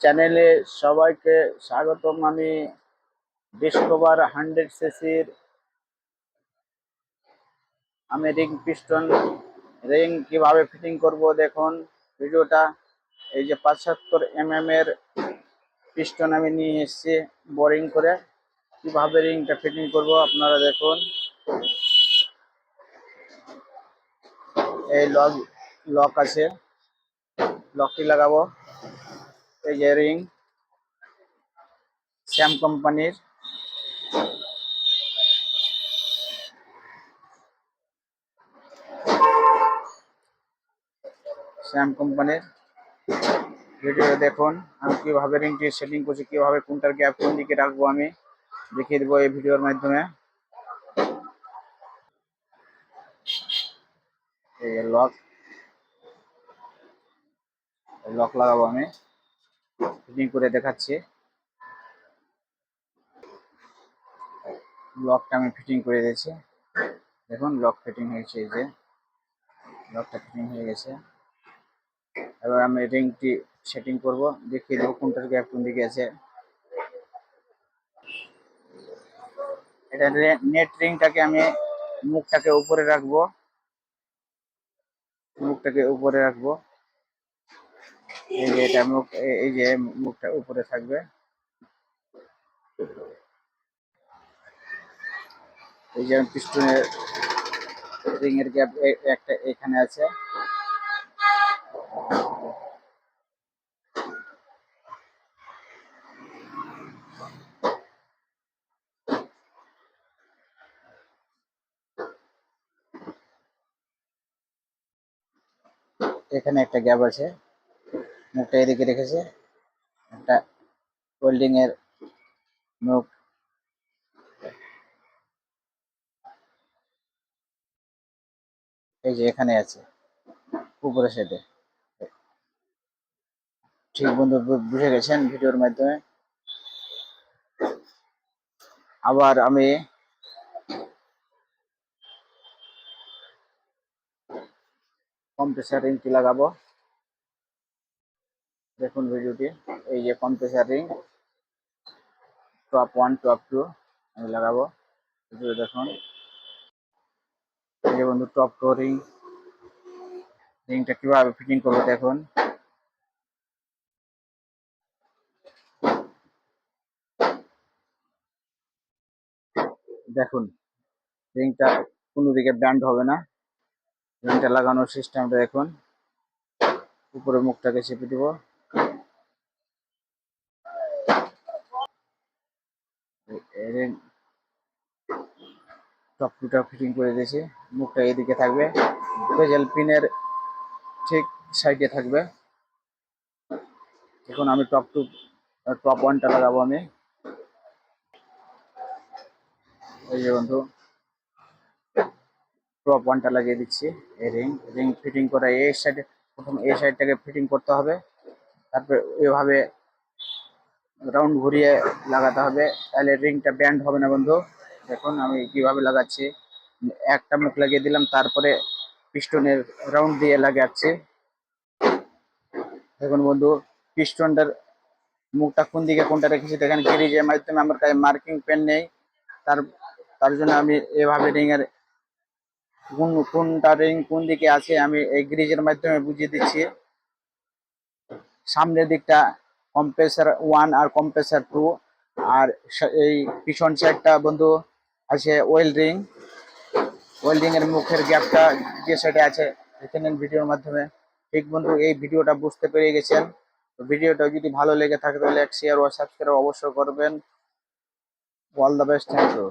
চ্যানেলে সবাইকে স্বাগতম। আমি ডিসকভার 100 সিসির রিং পিস্টন রিং কিভাবে ফিটিং করব দেখুন ভিডিওটা। এই যে 75 এর পিস্টন আমি নিয়ে এসেছি বোরিং করে। কিভাবে রিংটা ফিটিং করব আপনারা দেখুন। এই লক আছে, লকটি লাগাবো। এই যে রিং স্যাম কোম্পানির, ভিডিও দেখুন আমি কিভাবে রিংটি সেটিং করছি, কিভাবে কোনটার গ্যাপ কোন দিকে রাখবো আমি দেখিয়ে দেবো এই ভিডিওর মাধ্যমে। এই লক লাগাবো, আমি ফিটিং করে দেখাচ্ছি। লকটা আমি ফিটিং করে দিয়েছি, দেখুন লক ফিটিং হয়েছে। এই যে লকটা ফিটিং হয়ে গেছে। এবার আমি রিংটি সেটিং করব, দেখিয়ে দেবো কোনটার গ্যাপ কোন দিকে আছে। এটা নেট রিংটাকে আমি মুখটাকে উপরে রাখবো, এই যে এটা মুখ, এই যে মুখটা উপরে থাকবে। এই যে পিস্টনের রিং এর গ্যাপ একটা এখানে আছে। এখানে একটা গ্যাপ আছে, মুখটা এদিকে রেখেছে। একটা ওয়েল্ডিং এর মুখ এই যে এখানে আছে উপরে সাইডে। ঠিক বন্ধু বুঝে গেছেন ভিডিওর মাধ্যমে। আবার আমি কম্প্রেসার রিংটি লাগাবো, দেখুন ভিডিওটি। এই যে কম্প্রেসার রিং টপ 1 টপ 2 আমি লাগাবো, ভিডিও দেখুন। এই যে বন্ধু টপ 2 রিংটা কিভাবে ফিটিং করবো দেখুন। দেখুন রিংটা কোনো দিকে ব্যান্ড হবে না। রিংটা লাগানোর সিস্টেমটা দেখুন। উপরে মুখটাকে চেপে দিব, রিং টপ 2টা ফিটিং করে দিয়েছি। মুখটা এদিকে থাকবে, বেজেল পিনের ঠিক সাইডে থাকবে। এখন আমি টপ 1টা লাগাবো আমি। এই যে বন্ধু টপ 1টা লাগিয়ে দিচ্ছি। এই রিং ফিটিং করা এই সাইডে, প্রথম এই সাইডটাকে ফিটিং করতে হবে, তারপর এভাবে রাউন্ড ঘুরিয়ে লাগাতে হবে, তাহলে রিংটা ব্যান্ড হবে না বন্ধু। দেখুন আমি কিভাবে লাগাচ্ছি। একটা মুখ লাগিয়ে দিলাম, তারপরে পিস্টনের রাউন্ড দিয়ে লাগাচ্ছি। দেখুন বন্ধু পিস্টনটার মুখটা কোন দিকে কোনটা রেখেছি দেখেন। গ্রিজের মাধ্যমে আমার কাছে মার্কিং পেন নেই, তার তার জন্য আমি এভাবে রিং এর কোনটা রিং কোন দিকে আছে আমি এই গ্রিজের মাধ্যমে বুঝিয়ে দিচ্ছি। সামনের দিকটা কম্প্রেসার 1 আর কম্প্রেসার 2, আর এই পিছন সাইডটা বন্ধু আছে ওয়েল্ডিং এর মুখের গ্যাপটা যে সাইডে আছে দেখে নেন ভিডিওর মাধ্যমে। ঠিক বন্ধু এই ভিডিওটা বুঝতে পেরে গেছেন। তো ভিডিওটা যদি ভালো লেগে থাকে তাহলে লাইক শেয়ার ও সাবস্ক্রাইব অবশ্যই করবেন। All the best, thank you.